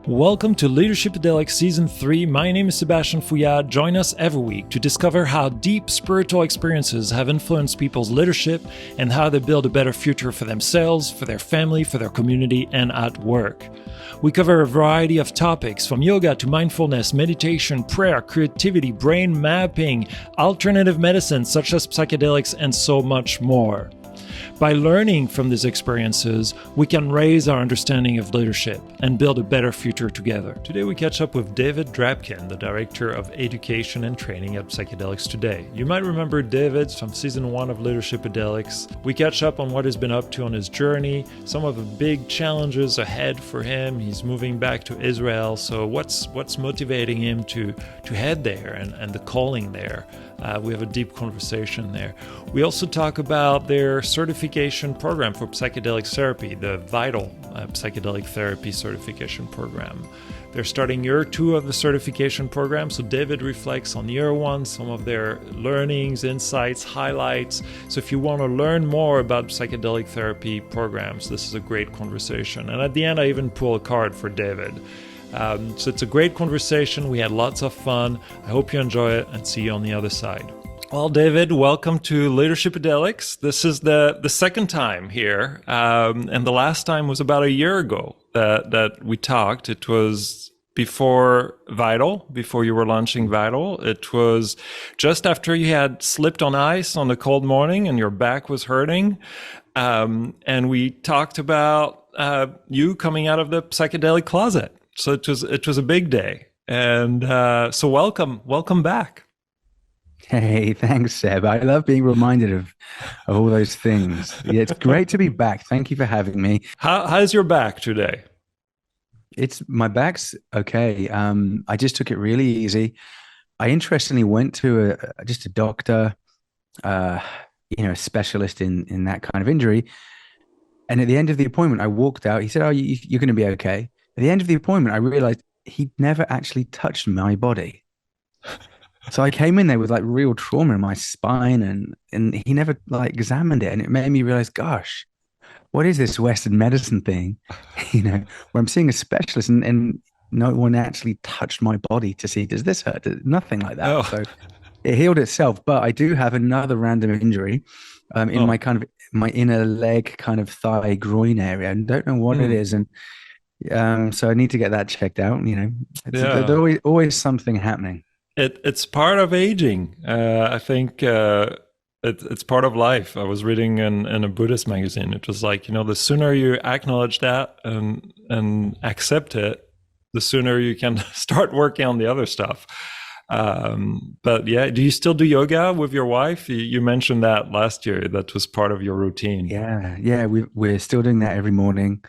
Welcome to Psychedelic Season 3. My name is Sébastien. Join us every week to discover how deep spiritual experiences have influenced people's leadership and how they build a better future for themselves, for their family, for their community, and at work. We cover a variety of topics from yoga to mindfulness, meditation, prayer, creativity, brain mapping, alternative medicine such as psychedelics, and so much more. By learning from these experiences, we can raise our understanding of leadership and build a better future together. Today we catch up with David Drapkin, the Director of Education and Training at Psychedelics Today. You might remember David from Season 1 of Psychedelics. We catch up on what he's been up to on his journey, some of the big challenges ahead for him. He's moving back to Israel, so what's motivating him to head there and the calling there. We have a deep conversation there. We also talk about their certification program for psychedelic therapy, the Vital Psychedelic Therapy Certification Program. They're starting year 2 of the certification program, so David reflects on year 1, some of their learnings, insights, highlights. So if you want to learn more about psychedelic therapy programs, this is a great conversation. And at the end, I even pull a card for David. So it's a great conversation. We had lots of fun. I hope you enjoy it and see you on the other side. Well, David, welcome to Psychedelics. This is the second time here. And the last time was about a year ago that we talked. It was before Vital, before you were launching Vital. It was just after you had slipped on ice on a cold morning and your back was hurting. And we talked about you coming out of the psychedelic closet. So it was a big day, and so welcome back. Hey, thanks, Seb. I love being reminded of all those things. Yeah, it's great to be back. Thank you for having me. How's your back today? My back's okay. I just took it really easy. I interestingly went to a doctor, a specialist in that kind of injury. And at the end of the appointment, I walked out. He said, "Oh, you're going to be okay." At the end of the appointment, I realized he'd never actually touched my body. So I came in there with like real trauma in my spine and he never like examined it. And it made me realize, gosh, what is this Western medicine thing? Where I'm seeing a specialist and no one actually touched my body to see, does this hurt? Nothing like that. Oh. So it healed itself. But I do have another random injury in my inner leg, kind of thigh groin area. I don't know what it is. And so I need to get that checked out. There's always something happening. It's part of aging. I think it's part of life. I was reading in a Buddhist magazine. It was like, the sooner you acknowledge that and accept it, the sooner you can start working on the other stuff. But yeah, do you still do yoga with your wife? You mentioned that last year. That was part of your routine. Yeah. We're still doing that every morning.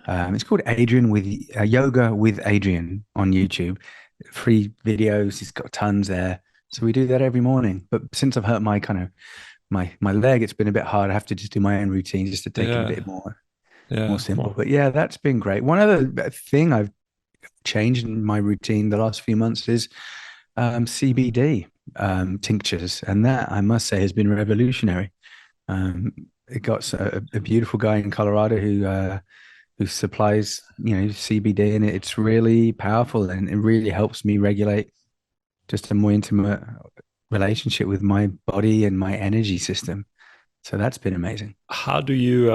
It's called Adrian with Yoga with Adrian on YouTube. Free videos. He's got tons there. So we do that every morning. But since I've hurt my leg, it's been a bit hard. I have to just do my own routine just to take it a bit more simple. But yeah, that's been great. One other thing I've changed in my routine the last few months is CBD tinctures. And that, I must say, has been revolutionary. It got a beautiful guy in Colorado who supplies, CBD, and it's really powerful and it really helps me regulate just a more intimate relationship with my body and my energy system. So that's been amazing. How do you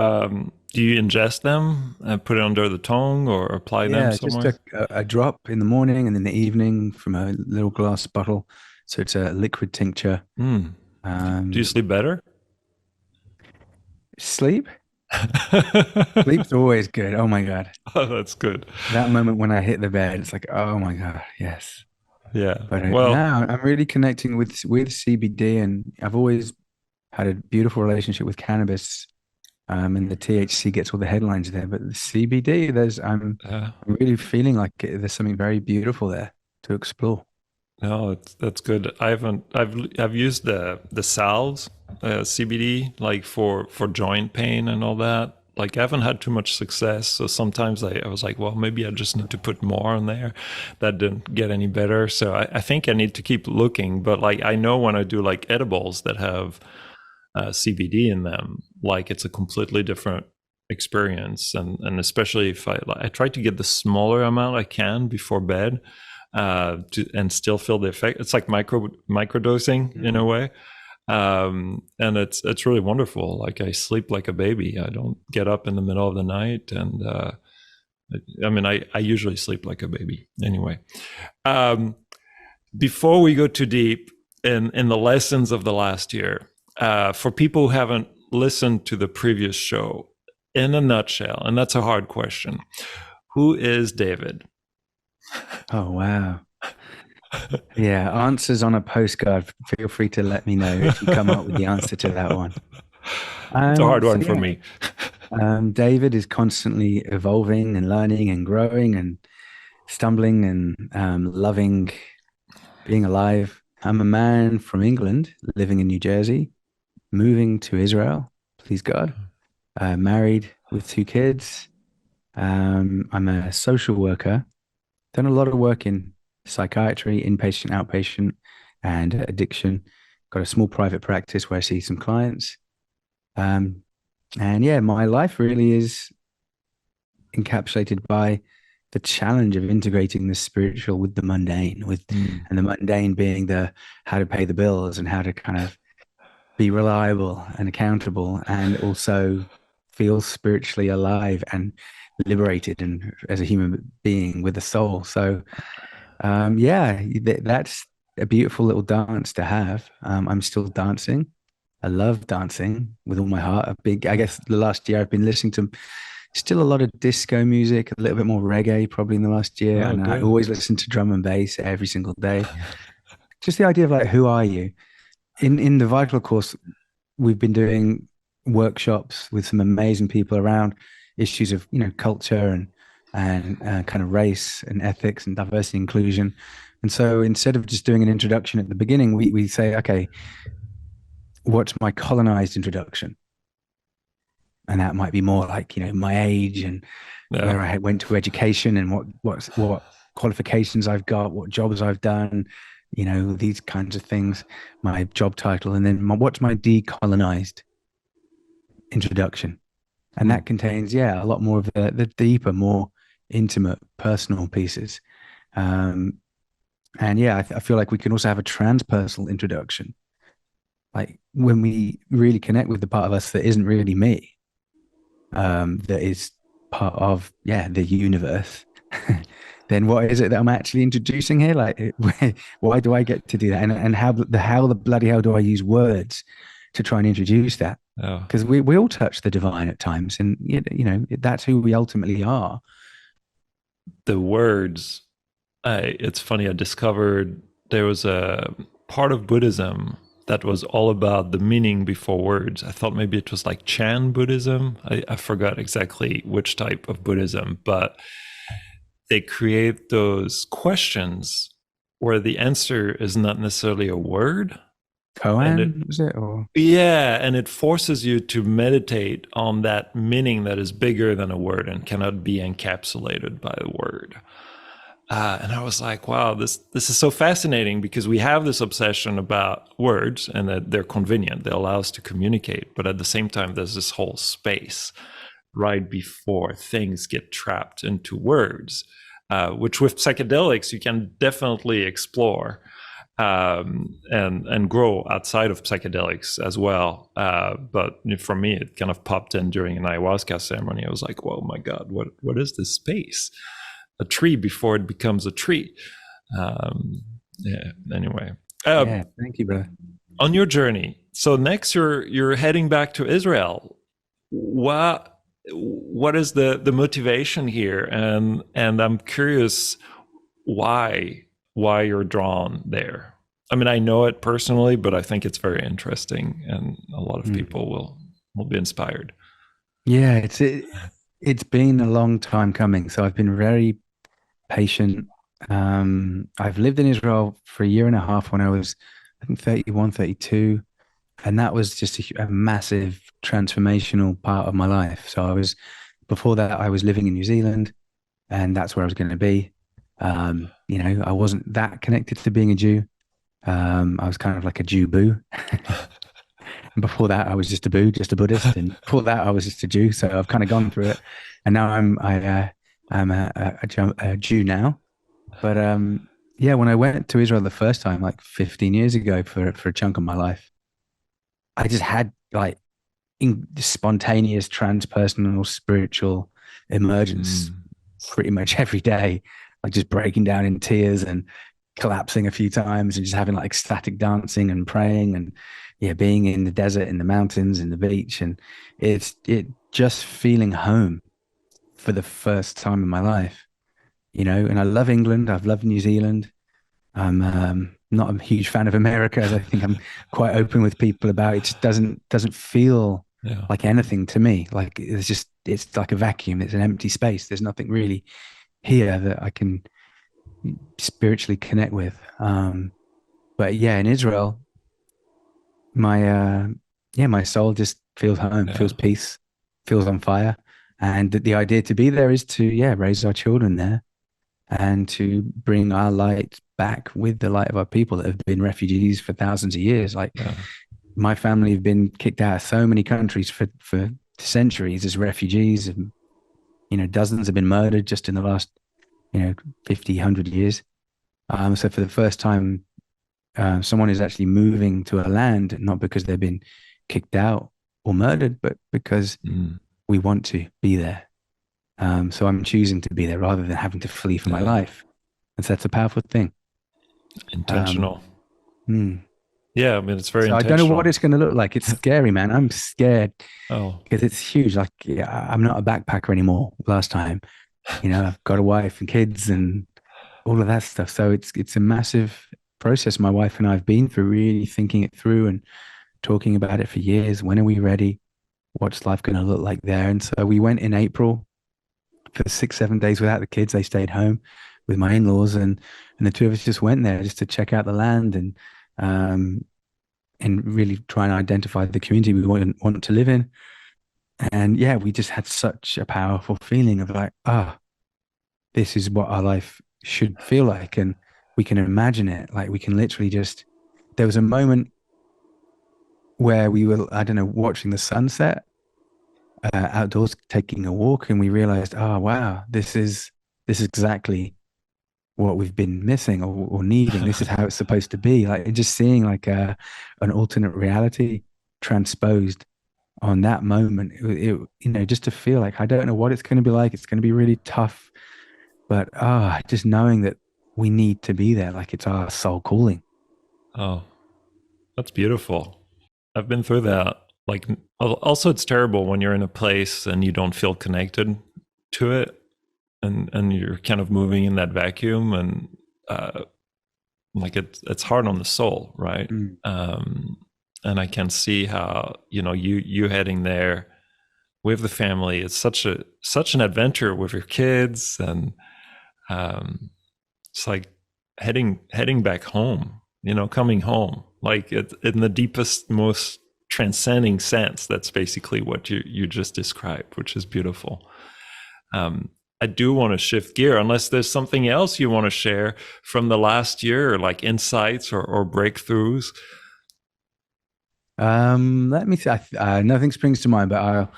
ingest them, put it under the tongue or apply them somewhere? Just a drop in the morning and in the evening from a little glass bottle. So it's a liquid tincture. Do you sleep better? Sleep's always good. Oh my God. Oh, that's good. That moment when I hit the bed, it's like, oh my God, yes. Yeah. But now I'm really connecting with CBD, and I've always had a beautiful relationship with cannabis. And the THC gets all the headlines there, but the CBD, I'm really feeling like there's something very beautiful there to explore. No, that's good. I've used the salves, CBD, like for joint pain and all that. Like I haven't had too much success, so sometimes I was like, well, maybe I just need to put more on there. That didn't get any better, so I think I need to keep looking. But like I know when I do like edibles that have CBD in them, like it's a completely different experience, and especially if I try to get the smaller amount I can before bed, and still feel the effect. It's like microdosing in a way. And it's really wonderful. Like, I sleep like a baby. I don't get up in the middle of the night, and I mean, I usually sleep like a baby anyway. Before we go too deep in the lessons of the last year, for people who haven't listened to the previous show, in a nutshell, and that's a hard question, who is David? Oh, wow. Yeah, answers on a postcard. Feel free to let me know if you come up with the answer to that one. It's a hard one for me. David is constantly evolving and learning and growing and stumbling and loving being alive. I'm a man from England living in New Jersey, moving to Israel, please God, married with 2 kids. I'm a social worker, done a lot of work in psychiatry, inpatient, outpatient, and addiction. Got a small private practice where I see some clients. And yeah, my life really is encapsulated by the challenge of integrating the spiritual with the mundane, and the mundane being the how to pay the bills and how to kind of be reliable and accountable, and also feel spiritually alive and liberated and as a human being with a soul. So yeah, that's a beautiful little dance to have. I'm still dancing. I love dancing with all my heart. I guess the last year I've been listening to still a lot of disco music, a little bit more reggae probably in the last year. Oh, And I good. always listen to drum and bass every single day. Just the idea of like, who are you? In the Vital course, we've been doing workshops with some amazing people around issues of, culture and kind of race and ethics and diversity inclusion. And so instead of just doing an introduction at the beginning, we say, okay, what's my colonized introduction? And that might be more like, my age and where I went to education and what qualifications I've got, what jobs I've done, these kinds of things, my job title, and then what's my decolonized introduction. And that contains, a lot more of the deeper, more intimate, personal pieces. And yeah, I feel like we can also have a transpersonal introduction. Like when we really connect with the part of us that isn't really me, that is part of, the universe, then what is it that I'm actually introducing here? Like, why do I get to do that? And how the bloody hell do I use words to try and introduce that? Because we all touch the divine at times, and that's who we ultimately are. The words, it's funny, I discovered there was a part of Buddhism that was all about the meaning before words. I thought maybe it was like Chan Buddhism. I forgot exactly which type of Buddhism, but they create those questions where the answer is not necessarily a word. Koan, was it? Or yeah, and it forces you to meditate on that meaning that is bigger than a word and cannot be encapsulated by a word. And I was like, wow, this is so fascinating, because we have this obsession about words and that they're convenient. They allow us to communicate. But at the same time, there's this whole space right before things get trapped into words, which with psychedelics, you can definitely explore and grow outside of psychedelics as well. But for me, it kind of popped in during an ayahuasca ceremony. I was like, "Whoa, my God, what is this space? A tree before it becomes a tree." Yeah. Anyway, thank you, brother. On your journey, so next you're heading back to Israel. What is the motivation here? And I'm curious why you're drawn there. I mean, I know it personally, but I think it's very interesting, and a lot of people will be inspired. Yeah, it's been a long time coming. So I've been very patient. I've lived in Israel for a year and a half when I was, I think, 31, 32. And that was just a massive transformational part of my life. So before that, I was living in New Zealand, and that's where I was going to be. I wasn't that connected to being a Jew. I was kind of like a Jew boo. And before that, I was just just a Buddhist, and before that, I was just a Jew. So I've kind of gone through it, and now I'm a Jew now. But yeah, when I went to Israel the first time, like 15 years ago, for a chunk of my life, I just had like spontaneous transpersonal spiritual emergence Mm. pretty much every day, like just breaking down in tears and collapsing a few times and just having like ecstatic dancing and praying and yeah, being in the desert, in the mountains, in the beach, and it just feeling home for the first time in my life, you know. And I love England. I've loved New Zealand. I'm not a huge fan of America, as I think I'm quite open with people about. It just doesn't feel Yeah. like anything to me. Like it's like a vacuum. It's an empty space. There's nothing really here that I can spiritually connect with. But yeah, in Israel, my yeah, my soul just feels home, Yeah. feels peace, feels on fire. And the idea to be there is to yeah, raise our children there and to bring our light back with the light of our people that have been refugees for thousands of years. Like Yeah. my family have been kicked out of so many countries for centuries as refugees, and you know, dozens have been murdered just in the last, you know, 50, 100 years. So for the first time, someone is actually moving to a land, not because they've been kicked out or murdered, but because Mm. we want to be there. So I'm choosing to be there rather than having to flee for my Yeah. life. And so that's a powerful thing. Um, Intentional. hmm. Yeah, I mean, it's very So I don't know what intentional. it's going to look like. It's scary, man. I'm scared Oh, because it's huge. Like, yeah, I'm not a backpacker anymore. Last time, you know, I've got a wife and kids and all of that stuff. So it's a massive process my wife and I have been through, really thinking it through and talking about it for years. When are we ready? What's life going to look like there? And so we went in April for 6, 7 days without the kids. They stayed home with my in-laws, and the two of us just went there just to check out the land um and really try and identify the community we want to live in. And yeah, we just had such a powerful feeling of like, this is what our life should feel like, and we can imagine it. Like we can literally just. There was a moment where we were, I don't know, watching the sunset outdoors, taking a walk, and we realized, oh wow, this is exactly what we've been missing or needing. This is how it's supposed to be. Like just seeing like an alternate reality transposed on that moment. You know, just to feel like I don't know what it's going to be like. It's going to be really tough, but just knowing that we need to be there, like it's our soul calling. oh, that's beautiful. I've been through that. Like, also, it's terrible when you're in a place and you don't feel connected to it, and you're kind of moving in that vacuum, and like it's hard on the soul, right? Mm. And I can see how you heading there with the family. It's such an adventure with your kids, and um, it's like heading back home. Coming home, like in the deepest, most transcending sense. That's basically what you just described, which is beautiful. I do want to shift gear, unless there's something else you want to share from the last year, like insights or breakthroughs. Let me see. Nothing springs to mind, but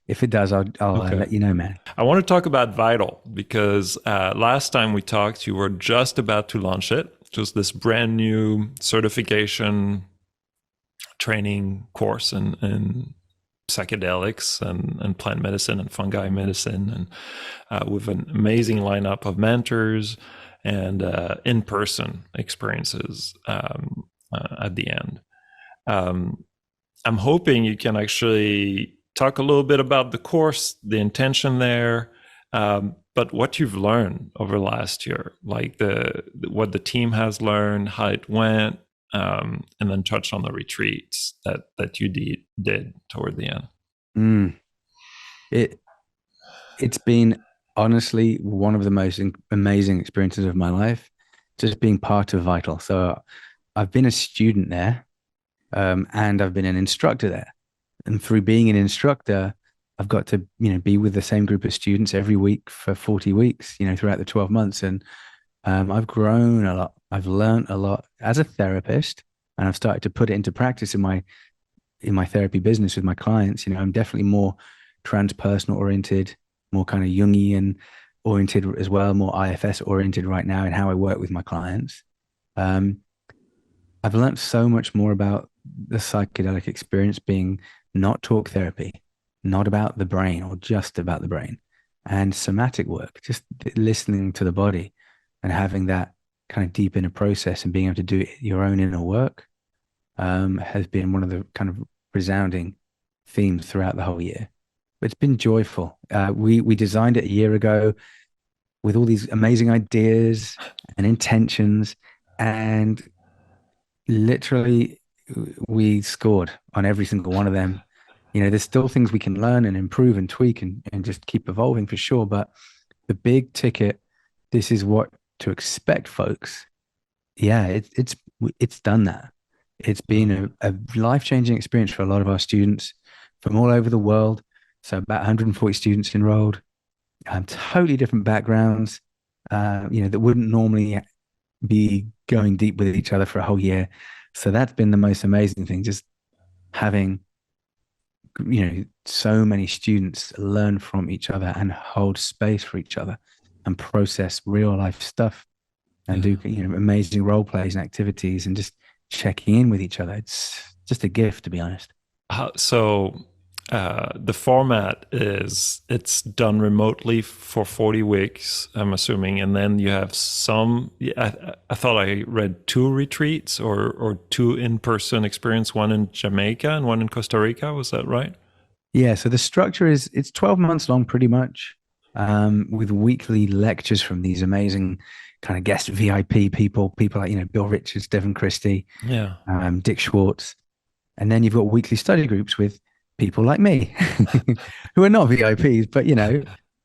if it does, I'll Okay. let you know, man. I want to talk about Vital because last time we talked, you were just about to launch it. Just this brand new certification training course in psychedelics and plant medicine and fungi medicine, and with an amazing lineup of mentors and in-person experiences at the end. I'm hoping you can actually talk a little bit about the course, the intention there, but what you've learned over last year, like what the team has learned, how it went, and then touch on the retreats that you did toward the end. Mm. It it's been honestly one of the most amazing experiences of my life, just being part of Vital. So I've been a student there, and I've been an instructor there. And through being an instructor, I've got to, be with the same group of students every week for 40 weeks, throughout the 12 months. And I've grown a lot. I've learned a lot as a therapist, and I've started to put it into practice in my therapy business with my clients, I'm definitely more transpersonal oriented, more kind of Jungian oriented as well, more IFS oriented right now in how I work with my clients. Um, I've learned so much more about the psychedelic experience being not talk therapy, not about the brain or just about the brain, and somatic work, just listening to the body and having that kind of deep inner process and being able to do your own inner work has been one of the kind of resounding themes throughout the whole year. But it's been joyful. We designed it a year ago with all these amazing ideas and intentions, and literally we scored on every single one of them. There's still things we can learn and improve and tweak and just keep evolving for sure. But the big ticket, this is what to expect, folks. Yeah, it's done that. It's been a life-changing experience for a lot of our students from all over the world. So about 140 students enrolled, totally different backgrounds, that wouldn't normally be going deep with each other for a whole year. So that's been the most amazing thing, just having, so many students learn from each other and hold space for each other and process real life stuff and do, amazing role plays and activities and just checking in with each other. It's just a gift, to be honest. So the format is it's done remotely for 40 weeks, I'm assuming, and then you have some. I thought I read 2 retreats or 2 in-person experience, one in Jamaica and one in Costa Rica. Was that right? Yeah. So the structure is it's 12 months long, pretty much, with weekly lectures from these amazing kind of guest VIP people like Bill Richards, Devin Christie, Yeah. Dick Schwartz, and then you've got weekly study groups with people like me who are not VIPs, but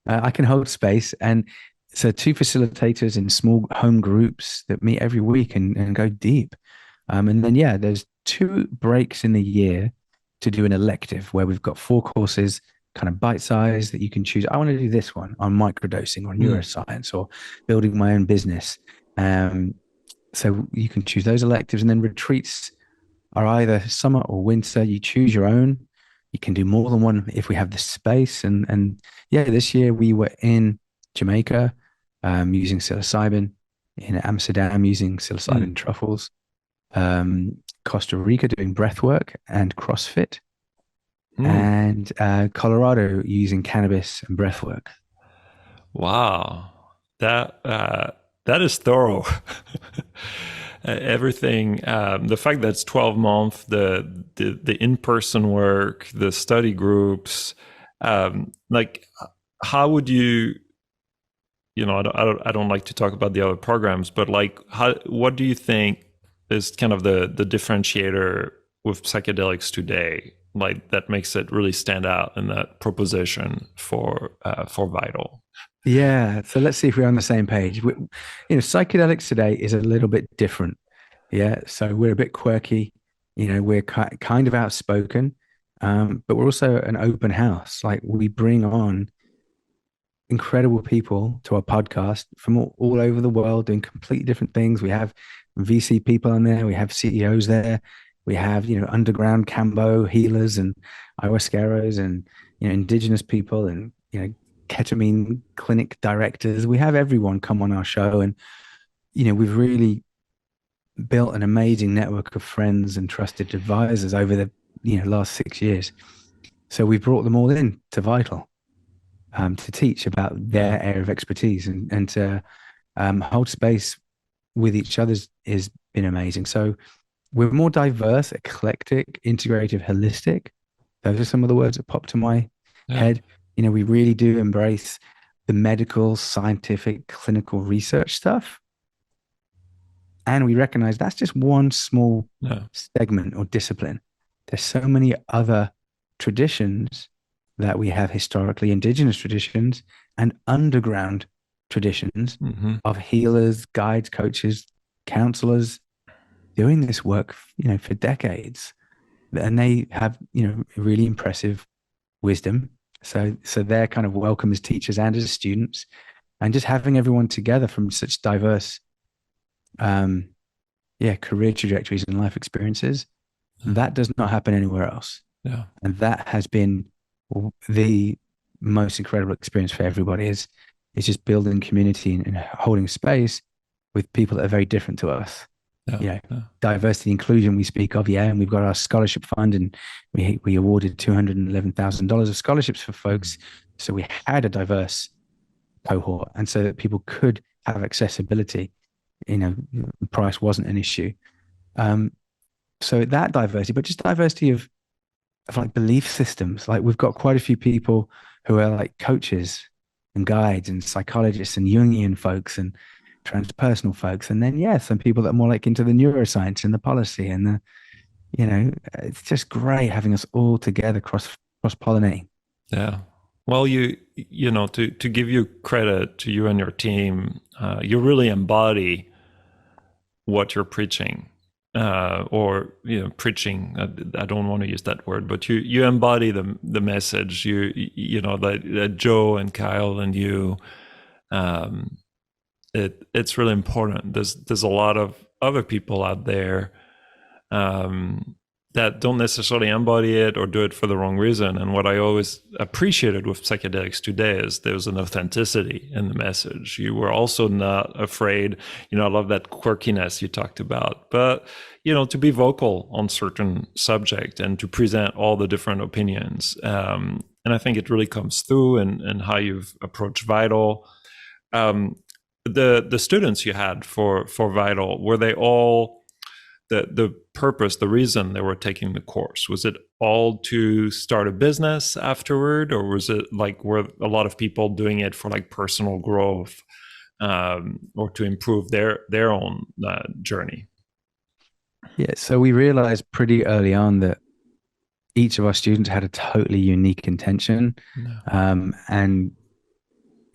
I can hold space. And so 2 facilitators in small home groups that meet every week and go deep. And then, there's 2 breaks in the year to do an elective where we've got 4 courses, kind of bite size that you can choose. I want to do this one on microdosing or neuroscience or building my own business. So you can choose those electives, and then retreats are either summer or winter. You choose your own. You can do more than one if we have the space. And this year we were in Jamaica using psilocybin, in Amsterdam using psilocybin truffles, Costa Rica doing breath work and CrossFit, and Colorado using cannabis and breath work. Wow, that is thorough. Everything, the fact that it's 12 months, the in-person work, the study groups, like how would you, I don't like to talk about the other programs, but like what do you think is kind of the differentiator with psychedelics today, like that makes it really stand out in that proposition for Vital? Yeah. So let's see if we're on the same page. Psychedelics today is a little bit different. Yeah. So we're a bit quirky. We're kind of outspoken, but we're also an open house. Like we bring on incredible people to our podcast from all over the world doing completely different things. We have VC people on there. We have CEOs there. We have, underground Cambo healers and ayahuasqueros and, indigenous people and, ketamine clinic directors. We have everyone come on our show, and we've really built an amazing network of friends and trusted advisors over the last 6 years. So we brought them all in to Vital to teach about their area of expertise and to hold space with each other's has been amazing. So we're more diverse, eclectic, integrative, holistic. Those are some of the words that pop to my head. We really do embrace the medical, scientific, clinical research stuff. And we recognize that's just one small segment or discipline. There's so many other traditions that we have historically, indigenous traditions and underground traditions of healers, guides, coaches, counselors doing this work, for decades. And they have, really impressive wisdom. So they're kind of welcome as teachers and as students, and just having everyone together from such diverse, career trajectories and life experiences That does not happen anywhere else. Yeah. And that has been the most incredible experience for everybody is just building community and holding space with people that are very different to us. Yeah. You know, Yeah. diversity inclusion we speak of, yeah, and we've got our scholarship fund, and we awarded $211,000 of scholarships for folks. So we had a diverse cohort, and so that people could have accessibility. You know, price wasn't an issue. Um, so that diversity, but just diversity of like belief systems. Like we've got quite a few people who are like coaches and guides and psychologists and Jungian folks and transpersonal folks. And then, yeah, some people that are more like into the neuroscience and the policy and the, you know, it's just great having us all together cross pollinating. Yeah. Well, you know, to give you credit to you and your team, you really embody what you're preaching, or you know, preaching. I don't want to use that word, but you embody the message. You know that Joe and Kyle and you. It's really important. There's a lot of other people out there that don't necessarily embody it or do it for the wrong reason. And what I always appreciated with psychedelics today is there's an authenticity in the message. You were also not afraid. You know, I love that quirkiness you talked about, but you know, to be vocal on certain subject and to present all the different opinions. And I think it really comes through in how you've approached Vital. The students you had for Vital, were they all the purpose, the reason they were taking the course? Was it all to start a business afterward, or was it like were a lot of people doing it for like personal growth, or to improve their own journey? Yeah. So we realized pretty early on that each of our students had a totally unique intention. No. And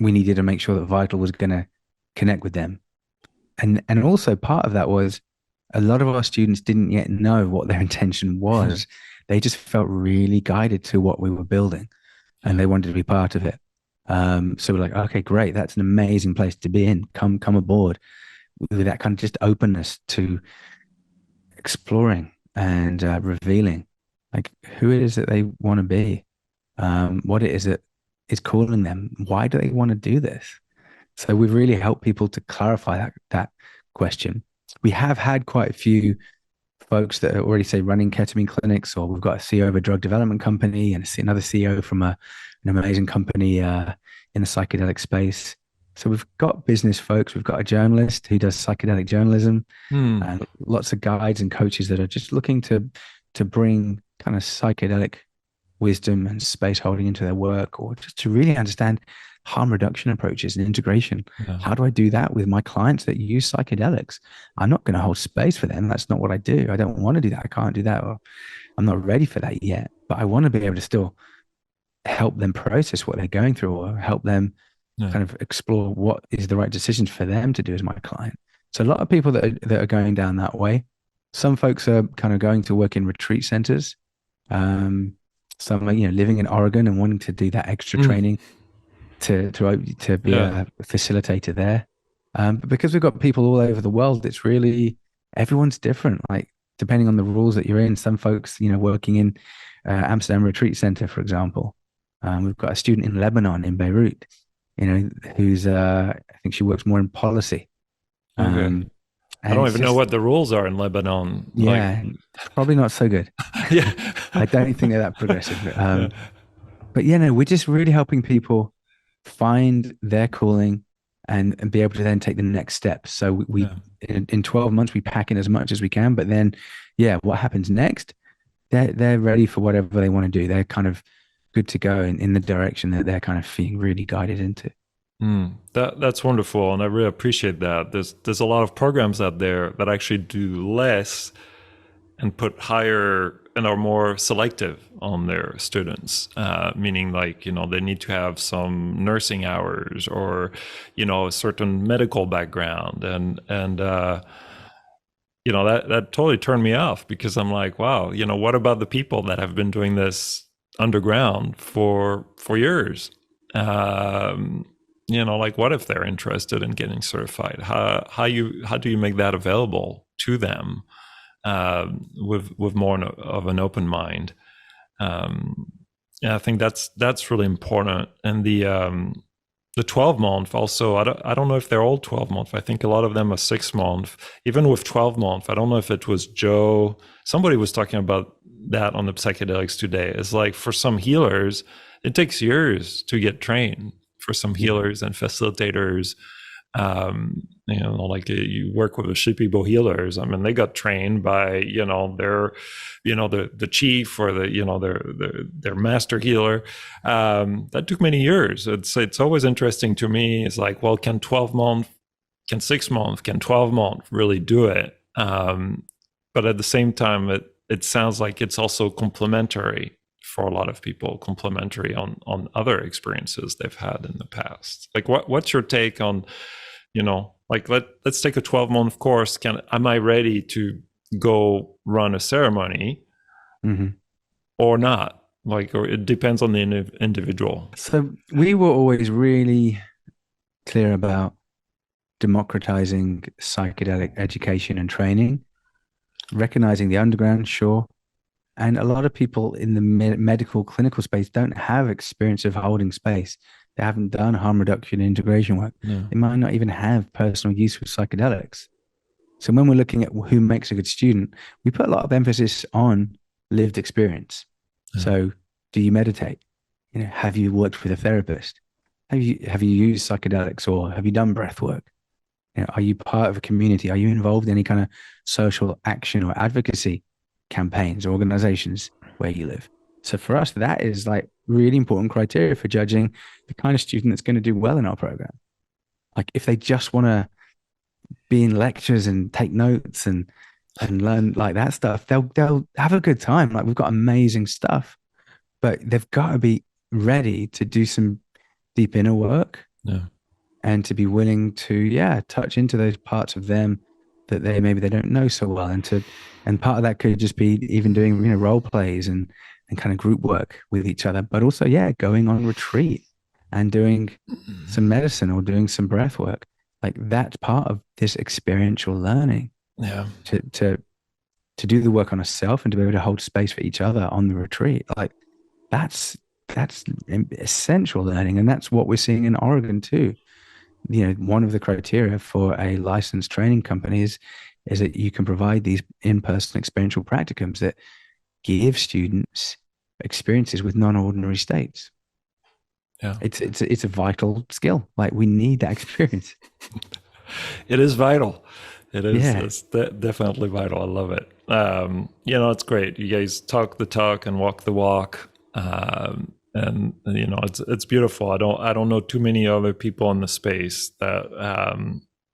we needed to make sure that Vital was going to connect with them. And also part of that was a lot of our students didn't yet know what their intention was. They just felt really guided to what we were building and they wanted to be part of it. So we're like, okay, great. That's an amazing place to be in. Come aboard with that kind of just openness to exploring and revealing like who it is that they want to be, what it is that is calling them. Why do they want to do this? So we've really helped people to clarify that question. We have had quite a few folks that are already say running ketamine clinics, or we've got a CEO of a drug development company and another CEO from an amazing company in the psychedelic space. So we've got business folks, we've got a journalist who does psychedelic journalism, and lots of guides and coaches that are just looking to bring kind of psychedelic wisdom and space holding into their work, or just to really understand harm reduction approaches and integration. Yeah. How do I do that with my clients that use psychedelics? I'm not going to hold space for them. That's not what I do. I don't want to do that. I can't do that, or I'm not ready for that yet. But I want to be able to still help them process what they're going through, or help them kind of explore what is the right decisions for them to do as my client. So a lot of people that are going down that way. Some folks are kind of going to work in retreat centers. Some are, living in Oregon and wanting to do that extra training to be a facilitator there. But because we've got people all over the world, it's really, everyone's different. Like depending on the rules that you're in, some folks, working in Amsterdam Retreat Center, for example. We've got a student in Lebanon, in Beirut, who's, I think she works more in policy. Okay. I don't even know what the rules are in Lebanon. Yeah, probably not so good. Yeah. I don't think they're that progressive. But we're just really helping people find their calling and be able to then take the next step. So we in 12 months, we pack in as much as we can, but then, what happens next? They're ready for whatever they want to do. They're kind of good to go in the direction that they're kind of feeling really guided into. That's wonderful, and I really appreciate that. There's a lot of programs out there that actually do less and put higher and are more selective on their students, meaning like they need to have some nursing hours or a certain medical background, and that totally turned me off, because I'm like, wow, what about the people that have been doing this underground for years? Like what if they're interested in getting certified? How do you make that available to them? with more of an open mind. Yeah, I think that's really important. And the 12-month also, I don't know if they're all 12-month. I think a lot of them are 6-month. Even with 12-month, I don't know if it was Joe. Somebody was talking about that on the Psychedelics today. It's like for some healers, it takes years to get trained. For some healers and facilitators, like you work with the Shipibo healers. I mean, they got trained by the chief or their master healer. That took many years. It's always interesting to me. It's like, well, can 12-month, can 6-month, can 12-month really do it? But at the same time, it sounds like it's also complementary for a lot of people, complementary on other experiences they've had in the past. Like, what's your take on, like let's take a 12-month course. Am I ready to go run a ceremony or not? Like, or it depends on the individual. So we were always really clear about democratizing psychedelic education and training, recognizing the underground, sure. And a lot of people in the medical clinical space don't have experience of holding space. They haven't done harm reduction integration work. Yeah. They might not even have personal use with psychedelics. So when we're looking at who makes a good student, we put a lot of emphasis on lived experience. Yeah. So do you meditate? Have you worked with a therapist? Have you used psychedelics, or have you done breath work? Are you part of a community? Are you involved in any kind of social action or advocacy campaigns or organizations where you live? So for us, that is like really important criteria for judging the kind of student that's going to do well in our program. Like if they just want to be in lectures and take notes and learn like that stuff, they'll have a good time. Like we've got amazing stuff, but they've got to be ready to do some deep inner work. Yeah. And to be willing to, touch into those parts of them that maybe they don't know so well. And part of that could just be even doing, role plays and kind of group work with each other, but also, going on retreat and doing some medicine or doing some breath work. Like that's part of this experiential learning. Yeah. To do the work on a self and to be able to hold space for each other on the retreat. Like that's essential learning. And that's what we're seeing in Oregon too. One of the criteria for a licensed training company is that you can provide these in-person experiential practicums that give students experiences with non-ordinary states. Yeah, it's a vital skill. Like we need that experience. It is vital. It is. Yeah. It's definitely vital. I love it. It's great. You guys talk the talk and walk the walk. And it's beautiful. I don't know too many other people in the space that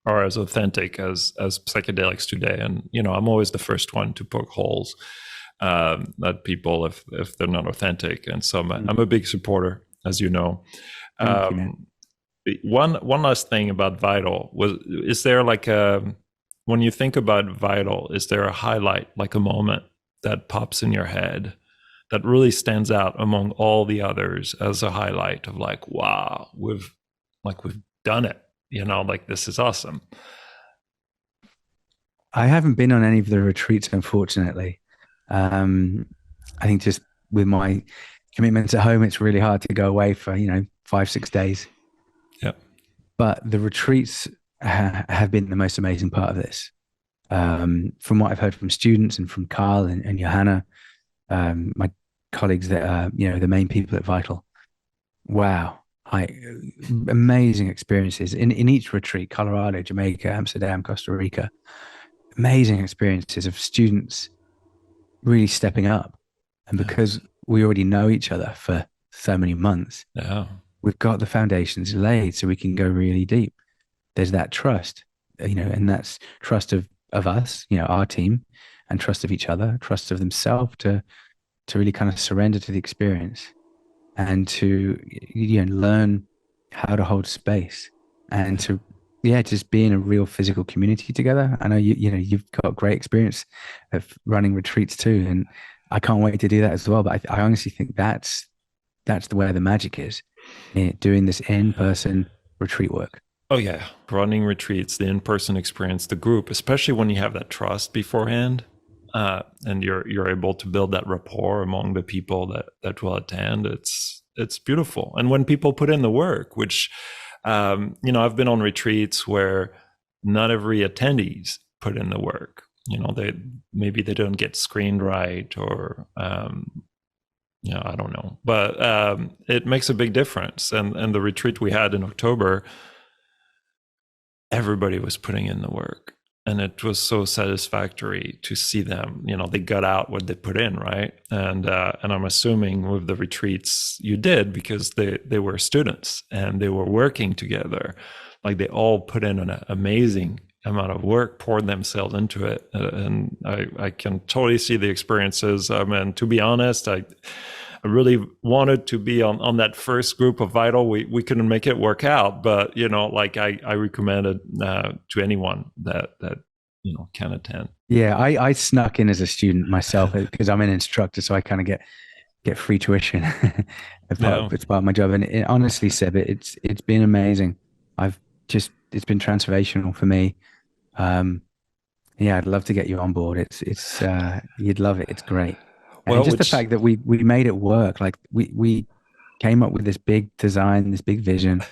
are as authentic as Psychedelics today. And I'm always the first one to poke holes at people if they're not authentic. And so I'm a big supporter, as you know. One last thing about Vital is there like when you think about Vital, is there a highlight, like a moment that pops in your head that really stands out among all the others as a highlight of like, wow, we've done it, like this is awesome? I haven't been on any of the retreats, unfortunately. I think just with my commitments at home, it's really hard to go away for, 5-6 days. Yeah. But the retreats have been the most amazing part of this. From what I've heard from students and from Carl and Johanna, my colleagues that are, the main people at Vital. Wow. Amazing experiences in each retreat: Colorado, Jamaica, Amsterdam, Costa Rica. Amazing experiences of students really stepping up. And because we already know each other for so many months, we've got the foundations laid so we can go really deep. There's that trust, and that's trust of us, our team, and trust of each other, trust of themselves to really kind of surrender to the experience and to learn how to hold space and to just be in a real physical community together. I know you've got great experience of running retreats too, and I can't wait to do that as well. But I honestly think that's the where the magic is, doing this in-person retreat work. Oh yeah, running retreats, the in-person experience, the group, especially when you have that trust beforehand. and you're able to build that rapport among the people that will attend. It's beautiful. And when people put in the work, which I've been on retreats where not every attendees put in the work. Maybe they don't get screened right, or I don't know, but it makes a big difference. And the retreat we had in October, everybody was putting in the work, and it was so satisfactory to see them. They got out what they put in, right? And I'm assuming with the retreats you did, because they were students and they were working together, like they all put in an amazing amount of work, poured themselves into it, and I can totally see the experiences. And to be honest, I really wanted to be on that first group of Vital. We couldn't make it work out, but I recommend it to anyone that can attend. Yeah, I snuck in as a student myself because I'm an instructor, so I kind of get free tuition. It's part of my job, and honestly, Seb, it's been amazing. It's been transformational for me. I'd love to get you on board. It's you'd love it. It's great. And just the fact that we made it work. Like we came up with this big design, this big vision,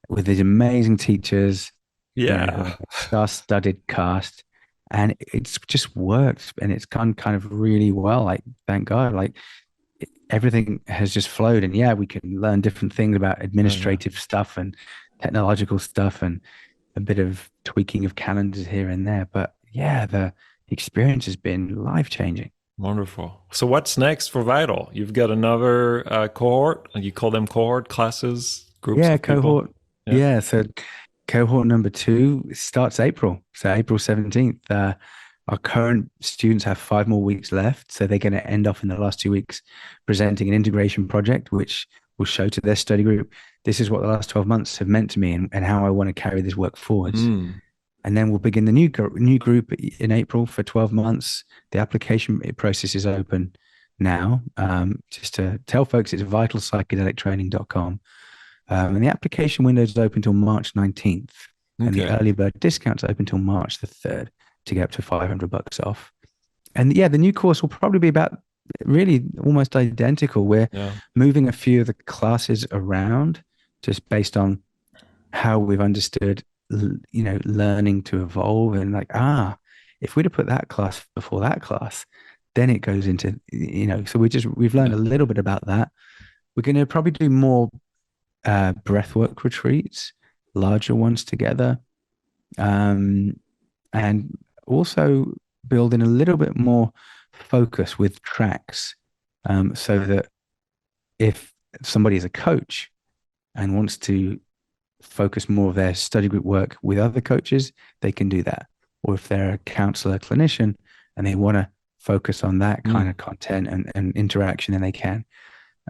with these amazing teachers. Star-studded cast, and it's just worked, and it's gone kind of really well. Like, thank God. Like, everything has just flowed, and we can learn different things about administrative stuff and technological stuff, and a bit of tweaking of calendars here and there. But the experience has been life-changing. Wonderful. So what's next for Vital? You've got another cohort. You call them cohort classes, groups of cohort. People? So cohort number 2 starts April. So April 17th. Our current students have 5 more weeks left. So they're going to end off in the last 2 weeks presenting an integration project, which will show to their study group, this is what the last 12 months have meant to me, and how I want to carry this work forwards. And then we'll begin the new group in April for 12 months. The application process is open now. Just to tell folks, it's vitalpsychedelictraining.com. And the application window is open until March 19th. Okay. And the early bird discount's open until March the 3rd to get up to $500 off. And the new course will probably be about really almost identical. We're moving a few of the classes around just based on how we've understood, learning to evolve, and if we'd have put that class before that class, then it goes into, so we've learned a little bit about that. We're going to probably do more breathwork retreats, larger ones together, and also build in a little bit more focus with tracks, so that if somebody is a coach and wants to focus more of their study group work with other coaches, they can do that. Or if they're a counselor clinician and they want to focus on that kind of content and interaction, then they can.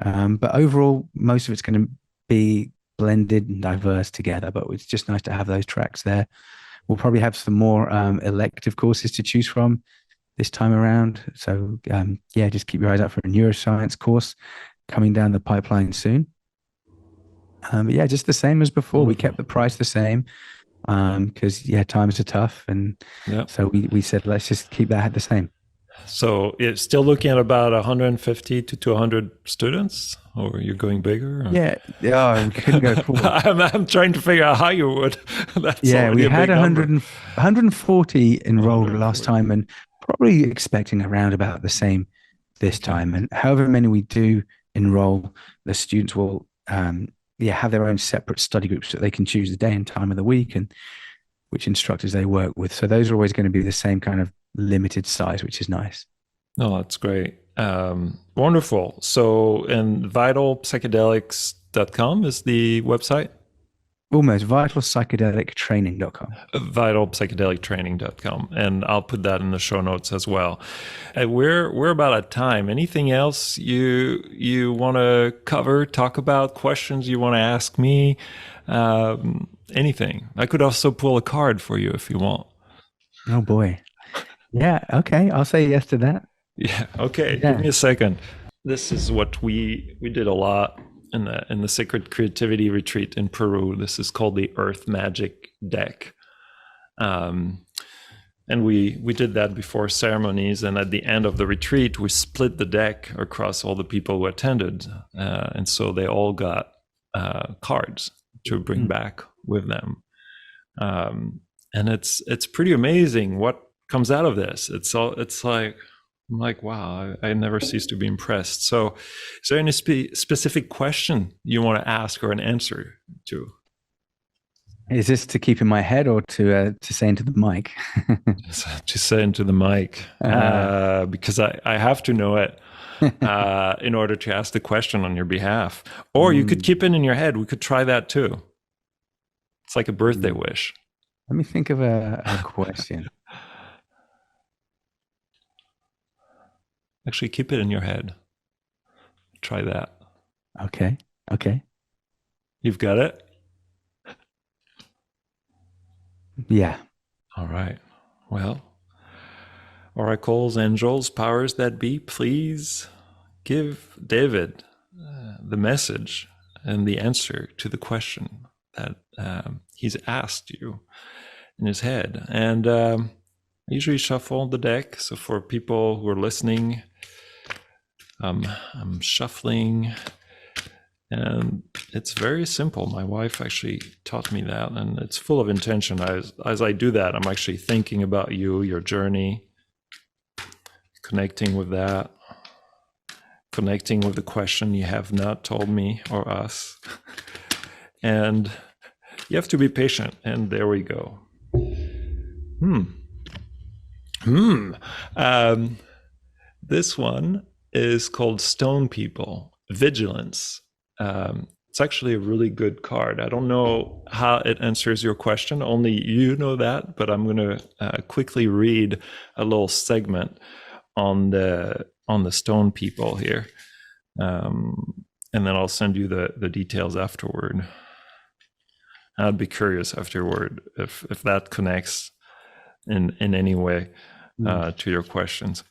But overall, most of it's going to be blended and diverse together, but it's just nice to have those tracks there. We'll probably have some more elective courses to choose from this time around. So just keep your eyes out for a neuroscience course coming down the pipeline soon. Just the same as before. We kept the price the same because times are tough, and so we said let's just keep that the same. So it's still looking at about 150 to 200 students, or you're going bigger? Or? We couldn't go forward. I'm trying to figure out how you would. We had 140 enrolled last time, and probably expecting around about the same this time. And however many we do enroll, the students will have their own separate study groups that they can choose the day and time of the week and which instructors they work with. So those are always going to be the same kind of limited size, which is nice. Oh, that's great. Wonderful. So, and vitalpsychedelics.com is the website? Almost. vitalpsychedelictraining.com. vitalpsychedelictraining.com. And I'll put that in the show notes as well. We're about at time. Anything else you want to cover, talk about, questions you want to ask me? Anything. I could also pull a card for you if you want. Oh boy. Yeah. Okay. I'll say yes to that. Yeah. Okay. Give me a second. This is what we did a lot in the Sacred Creativity Retreat in Peru. This is called the Earth Magic deck. And we did that before ceremonies, and at the end of the retreat, we split the deck across all the people who attended, and so they all got cards to bring back with them. And it's pretty amazing what comes out of this. It's like, I'm like, wow, I never cease to be impressed. So is there any specific question you want to ask or an answer to? Is this to keep in my head or to say into the mic? To say into the mic, because I have to know it in order to ask the question on your behalf. Or you could keep it in your head. We could try that too. It's like a birthday wish. Let me think of a question. Actually, keep it in your head. Try that. Okay. You've got it? Yeah. All right. Well, oracles, angels, powers that be, please give David the message and the answer to the question that he's asked you in his head. And I usually shuffle the deck. So for people who are listening, I'm shuffling. And it's very simple. My wife actually taught me that, and it's full of intention. As I do that, I'm actually thinking about you, your journey, connecting with that, connecting with the question you have not told me or us. And you have to be patient. And there we go. This one is called Stone People, Vigilance. It's actually a really good card. I don't know how it answers your question. Only you know that, but I'm going to quickly read a little segment on the stone people here. And then I'll send you the details afterward. I'd be curious afterward if that connects in any way to your questions.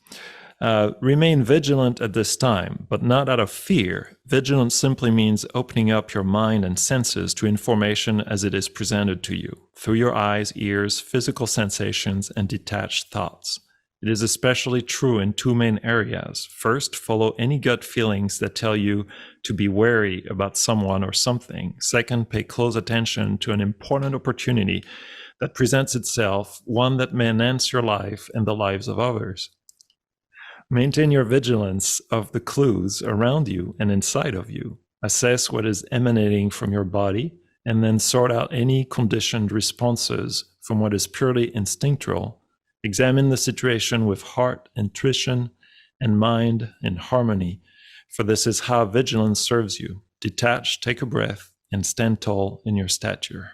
Remain vigilant at this time, but not out of fear. Vigilance simply means opening up your mind and senses to information as it is presented to you, through your eyes, ears, physical sensations, and detached thoughts. It is especially true in two main areas. First, follow any gut feelings that tell you to be wary about someone or something. Second, pay close attention to an important opportunity that presents itself, one that may enhance your life and the lives of others. Maintain your vigilance of the clues around you and inside of you. Assess what is emanating from your body, and then sort out any conditioned responses from what is purely instinctual. Examine the situation with heart, intuition, and mind in harmony, for this is how vigilance serves you. Detach, take a breath, and stand tall in your stature.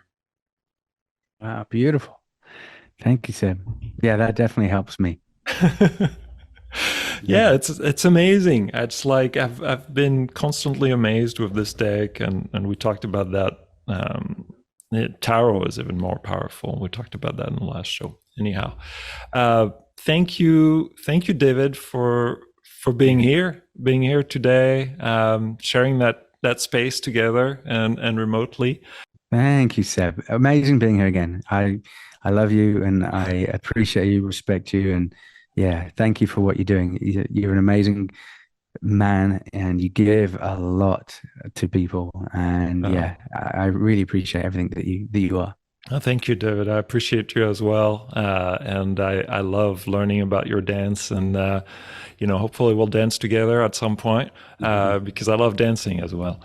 Wow, beautiful. Thank you, Seb. Yeah, that definitely helps me. Yeah, it's amazing. It's like I've been constantly amazed with this deck, and we talked about that. Tarot is even more powerful. We talked about that in the last show. Anyhow, thank you, David, for being here today, sharing that space together and remotely. Thank you, Seb. Amazing being here again. I love you, and I appreciate you, respect you, and yeah, thank you for what you're doing. You're an amazing man, and you give a lot to people. And yeah, I really appreciate everything that you are. Oh, thank you, David. I appreciate you as well. And I love learning about your dance, and hopefully we'll dance together at some point because I love dancing as well.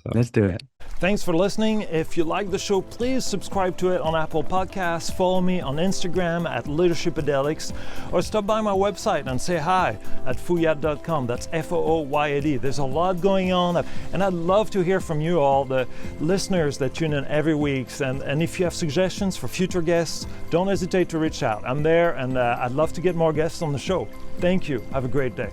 So. Let's do it. Thanks for listening. If you like the show, please subscribe to it on Apple Podcasts, follow me on Instagram at Leadershipedelics, or stop by my website and say hi at fouillade.com. That's F-O-O-Y-A-D. There's a lot going on, and I'd love to hear from you all, the listeners that tune in every week. And if you have suggestions for future guests, don't hesitate to reach out. I'm there, and I'd love to get more guests on the show. Thank you. Have a great day.